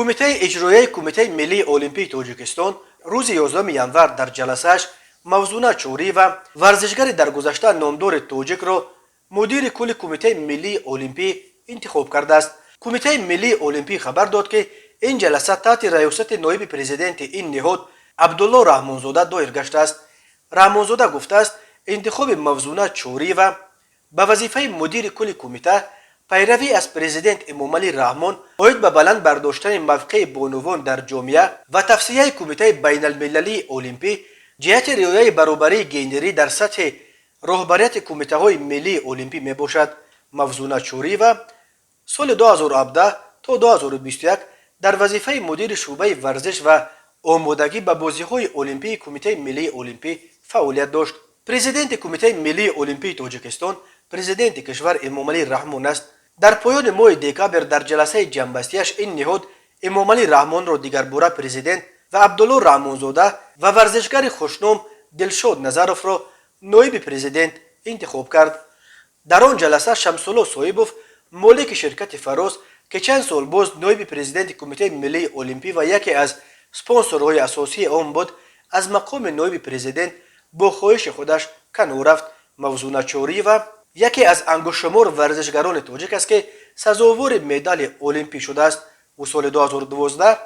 کمیته اجرایی کمیته ملی المپیک تاجیکستان روز 11 ینور در جلسه‌اش موضوع چوری و ورزشگر درگذشته نامدار تاجیک را مدیر کل کمیته ملی المپیک انتخاب کرده است. کمیته ملی المپیک خبر داد که این جلسه تحت ریاست نایب پرزیدنت این نهاد عبدالله رحمانزاده دایر گشته است. رحمانزاده گفته است انتخاب موضوع چوری و به وظیفه مدیر کل کمیته پیروی از پرزیدنت امامعلی رحمان باید به بلند برداشتن موقع بانوان در جامعه و توسعه کمیته بین المللی المپیک جهت رعایت برابری گندری در سطح رهبریت کمیته های ملی المپیک می باشد. موضوع چوری و سال 2017 تا 2021 در وظیفه مدیر شعبه ورزش و آمادگی به بازی های المپیک کمیته ملی المپیک فعالیت داشت. پرزیدنت کمیته ملی المپیک تاجیکستان پرزیدنت کشور امامعلی رحمان است. در پایان ماه دکامبر در جلسه جنبستیش این نهاد امامعلی رحمان را دیگر باره پرزیدنت و عبدالله رحمانزاده و ورزشگر خوشنام دلشاد نظروف را نایب پرزیدنت انتخاب کرد. در آن جلسه شمس‌الله صاحبوف مالک شرکت فراز که چند سال باز نایب پرزیدنت کمیته ملی المپیک و یکی از اسپانسرهای اساسی آن بود از مقام نایب پرزیدنت با خواهش خودش کنار رفت. موضوع چوری و یکی از انگشت‌شمار ورزشگران تاجیک است که سزاوار مدال المپیک شده است. و سال 2012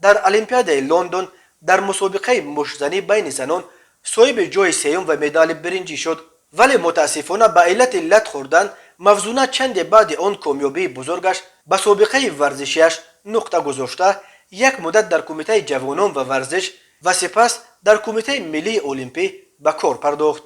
در المپیاد لندن در مسابقه مشت‌زنی بین زنان صاحب جای سوم و مدال برنجی شد، ولی متاسفانه به علت لت خوردن موضوع چند بعد آن کامیابی بزرگش به سابقه ورزشیش نقطه گذاشته یک مدت در کمیته جوانان و ورزش و سپس در کمیته ملی المپیک به کار پرداخت.